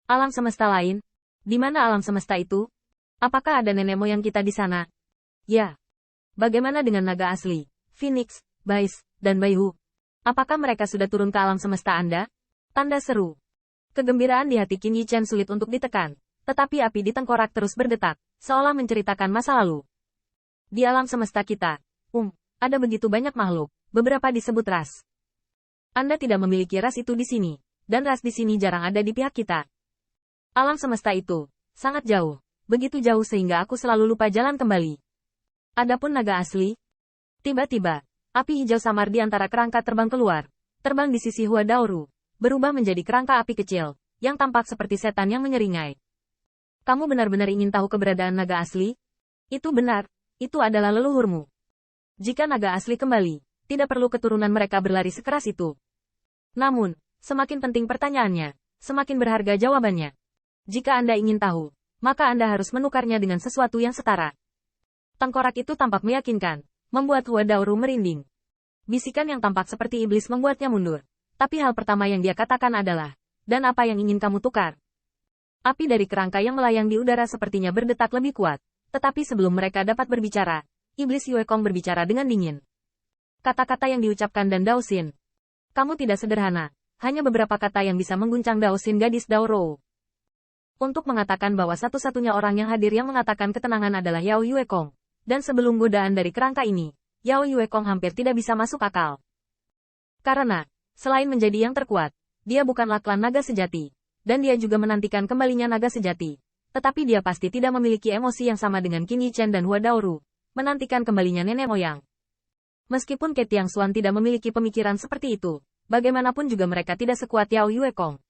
Alam semesta lain? Di mana alam semesta itu? Apakah ada nenek moyang kita di sana? Ya. Bagaimana dengan naga asli? Phoenix, Bais, dan Baihu? Apakah mereka sudah turun ke alam semesta Anda? Tanda seru. Kegembiraan di hati Qin Yichen sulit untuk ditekan, tetapi api di tengkorak terus berdetak, seolah menceritakan masa lalu. Di alam semesta kita, ada begitu banyak makhluk, beberapa disebut ras. Anda tidak memiliki ras itu di sini, dan ras di sini jarang ada di pihak kita. Alam semesta itu sangat jauh, begitu jauh sehingga aku selalu lupa jalan kembali. Adapun naga asli, tiba-tiba, api hijau samar di antara kerangka terbang keluar, terbang di sisi Hua Daoru, berubah menjadi kerangka api kecil, yang tampak seperti setan yang menyeringai. Kamu benar-benar ingin tahu keberadaan naga asli? Itu benar, itu adalah leluhurmu. Jika naga asli kembali, tidak perlu keturunan mereka berlari sekeras itu. Namun, semakin penting pertanyaannya, semakin berharga jawabannya. Jika Anda ingin tahu, maka Anda harus menukarnya dengan sesuatu yang setara. Tengkorak itu tampak meyakinkan, membuat Hua Daoru merinding. Bisikan yang tampak seperti iblis membuatnya mundur. Tapi hal pertama yang dia katakan adalah, dan apa yang ingin kamu tukar? Api dari kerangka yang melayang di udara sepertinya berdetak lebih kuat. Tetapi sebelum mereka dapat berbicara, iblis Yue Kong berbicara dengan dingin. Kata-kata yang diucapkan dan Daoxin. Kamu tidak sederhana, hanya beberapa kata yang bisa mengguncang Daoxin gadis Daoro. Untuk mengatakan bahwa satu-satunya orang yang hadir yang mengatakan ketenangan adalah Yao Yue Kong. Dan sebelum godaan dari kerangka ini, Yao Yue Kong hampir tidak bisa masuk akal. Karena, selain menjadi yang terkuat, dia bukanlah klan naga sejati. Dan dia juga menantikan kembalinya naga sejati. Tetapi dia pasti tidak memiliki emosi yang sama dengan Qin Yichen dan Hua Daoru, menantikan kembalinya nenek moyang. Meskipun Ke Tiangxuan tidak memiliki pemikiran seperti itu, bagaimanapun juga mereka tidak sekuat Yao Yue Kong.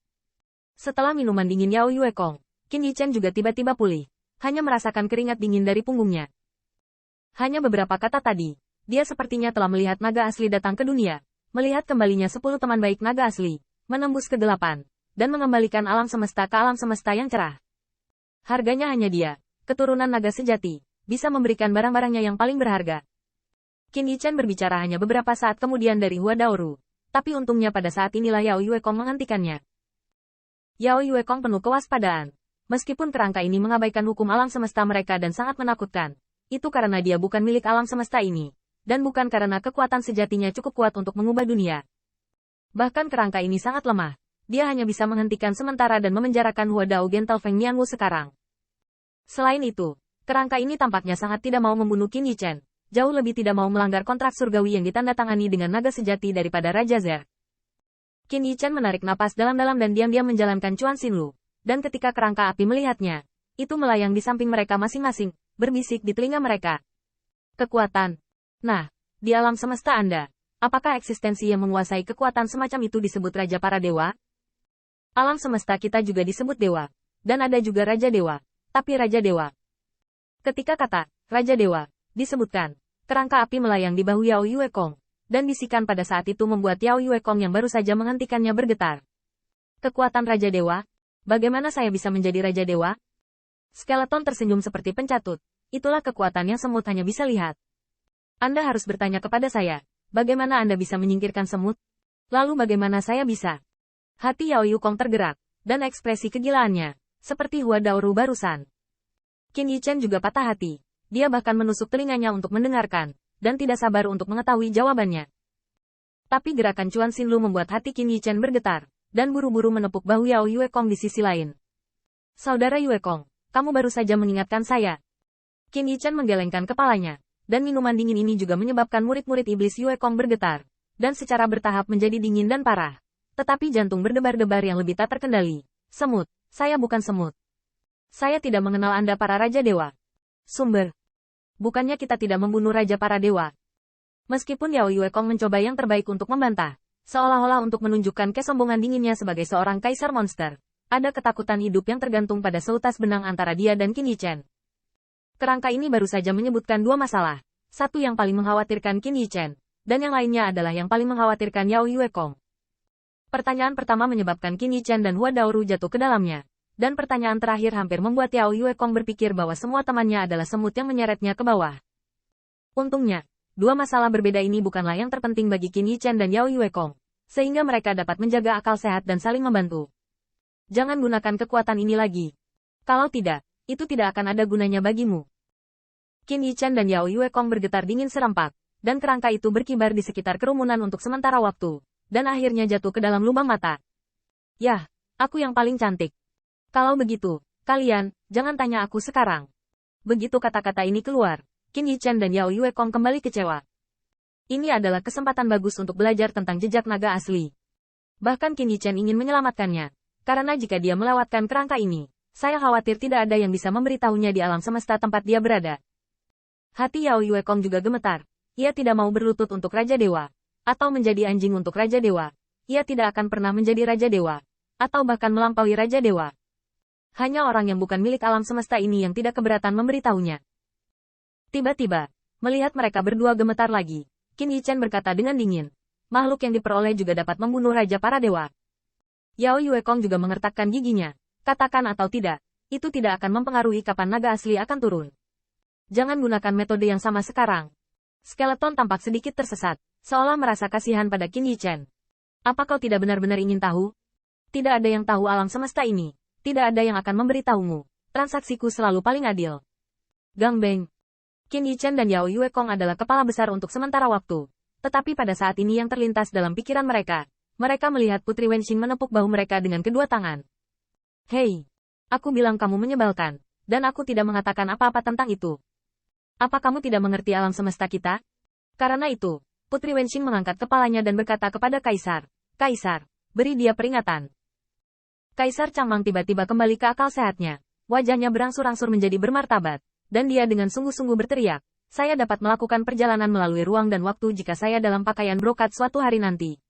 Setelah minuman dingin Yao Yue Kong, Qin Yichen juga tiba-tiba pulih, hanya merasakan keringat dingin dari punggungnya. Hanya beberapa kata tadi, dia sepertinya telah melihat naga asli datang ke dunia, melihat kembalinya 10 teman baik naga asli, menembus kegelapan, dan mengembalikan alam semesta ke alam semesta yang cerah. Harganya hanya dia, keturunan naga sejati, bisa memberikan barang-barangnya yang paling berharga. Qin Yichen berbicara hanya beberapa saat kemudian dari Hua Daoru, tapi untungnya pada saat inilah Yao Yue Kong menghentikannya. Yao Yue Kong penuh kewaspadaan. Meskipun kerangka ini mengabaikan hukum alam semesta mereka dan sangat menakutkan, itu karena dia bukan milik alam semesta ini, dan bukan karena kekuatan sejatinya cukup kuat untuk mengubah dunia. Bahkan kerangka ini sangat lemah, dia hanya bisa menghentikan sementara dan memenjarakan Hua Dao Gentle Feng Nianwu sekarang. Selain itu, kerangka ini tampaknya sangat tidak mau membunuh Qin Yichen, jauh lebih tidak mau melanggar kontrak surgawi yang ditandatangani dengan naga sejati daripada Raja Zer. Qin Yichen menarik napas dalam-dalam dan diam-diam menjalankan Chuan Xinlu. Dan ketika kerangka api melihatnya, itu melayang di samping mereka masing-masing, berbisik di telinga mereka. Kekuatan. Nah, di alam semesta Anda, apakah eksistensi yang menguasai kekuatan semacam itu disebut Raja para Dewa? Alam semesta kita juga disebut Dewa. Dan ada juga Raja Dewa. Tapi Raja Dewa. Ketika kata, Raja Dewa, disebutkan, kerangka api melayang di bahu Yao Yue Kong. Dan bisikan pada saat itu membuat Yao Yue Kong yang baru saja menghentikannya bergetar. Kekuatan Raja Dewa? Bagaimana saya bisa menjadi Raja Dewa? Skeleton tersenyum seperti pencatut. Itulah kekuatan yang semut hanya bisa lihat. Anda harus bertanya kepada saya, bagaimana Anda bisa menyingkirkan semut? Lalu bagaimana saya bisa? Hati Yao Yue Kong tergerak, dan ekspresi kegilaannya, seperti Hua Daoru barusan. Qin Yichen juga patah hati. Dia bahkan menusuk telinganya untuk mendengarkan, dan tidak sabar untuk mengetahui jawabannya. Tapi gerakan Chuan Xinlu membuat hati Qin Yichen bergetar, dan buru-buru menepuk bahu Yao Yue Kong di sisi lain. Saudara Yue Kong, kamu baru saja mengingatkan saya. Qin Yichen menggelengkan kepalanya, dan minuman dingin ini juga menyebabkan murid-murid iblis Yue Kong bergetar, dan secara bertahap menjadi dingin dan parah. Tetapi jantung berdebar-debar yang lebih tak terkendali. Semut, saya bukan semut. Saya tidak mengenal Anda para Raja Dewa. Sumber. Bukannya kita tidak membunuh Raja para Dewa. Meskipun Yao Yue Kong mencoba yang terbaik untuk membantah, seolah-olah untuk menunjukkan kesombongan dinginnya sebagai seorang kaisar monster, ada ketakutan hidup yang tergantung pada seutas benang antara dia dan Qin Yichen. Kerangka ini baru saja menyebutkan dua masalah, satu yang paling mengkhawatirkan Qin Yichen, dan yang lainnya adalah yang paling mengkhawatirkan Yao Yue Kong. Pertanyaan pertama menyebabkan Qin Yichen dan Hua Daoru jatuh ke dalamnya. Dan pertanyaan terakhir hampir membuat Yao Yue Kong berpikir bahwa semua temannya adalah semut yang menyeretnya ke bawah. Untungnya, dua masalah berbeda ini bukanlah yang terpenting bagi Qin Yichen dan Yao Yue Kong, sehingga mereka dapat menjaga akal sehat dan saling membantu. Jangan gunakan kekuatan ini lagi. Kalau tidak, itu tidak akan ada gunanya bagimu. Qin Yichan dan Yao Yuekong bergetar dingin serempak, dan kerangka itu berkibar di sekitar kerumunan untuk sementara waktu, dan akhirnya jatuh ke dalam lubang mata. Yah, aku yang paling cantik. Kalau begitu, kalian, jangan tanya aku sekarang. Begitu kata-kata ini keluar, Qin Yichan dan Yao Yuekong kembali kecewa. Ini adalah kesempatan bagus untuk belajar tentang jejak naga asli. Bahkan Qin Yichan ingin menyelamatkannya, karena jika dia melewatkan kerangka ini, saya khawatir tidak ada yang bisa memberitahunya di alam semesta tempat dia berada. Hati Yao Yuekong juga gemetar. Ia tidak mau berlutut untuk Raja Dewa, atau menjadi anjing untuk Raja Dewa. Ia tidak akan pernah menjadi Raja Dewa, atau bahkan melampaui Raja Dewa. Hanya orang yang bukan milik alam semesta ini yang tidak keberatan memberitahunya. Tiba-tiba, melihat mereka berdua gemetar lagi, Qin Yichan berkata dengan dingin, makhluk yang diperoleh juga dapat membunuh Raja para Dewa. Yao Yuekong juga mengertakkan giginya, katakan atau tidak, itu tidak akan mempengaruhi kapan naga asli akan turun. Jangan gunakan metode yang sama sekarang. Skeleton tampak sedikit tersesat, seolah merasa kasihan pada Qin Yichan. Apa kau tidak benar-benar ingin tahu? Tidak ada yang tahu alam semesta ini. Tidak ada yang akan memberitahumu. Transaksiku selalu paling adil. Gang Beng. Qin Yichan dan Yao Yuekong adalah kepala besar untuk sementara waktu. Tetapi pada saat ini yang terlintas dalam pikiran mereka melihat Putri Wenxing menepuk bahu mereka dengan kedua tangan. Hei, aku bilang kamu menyebalkan, dan aku tidak mengatakan apa-apa tentang itu. Apa kamu tidak mengerti alam semesta kita? Karena itu, Putri Wenxing mengangkat kepalanya dan berkata kepada Kaisar, Kaisar, beri dia peringatan. Kaisar Changmang tiba-tiba kembali ke akal sehatnya. Wajahnya berangsur-angsur menjadi bermartabat, dan dia dengan sungguh-sungguh berteriak, saya dapat melakukan perjalanan melalui ruang dan waktu jika saya dalam pakaian brokat suatu hari nanti.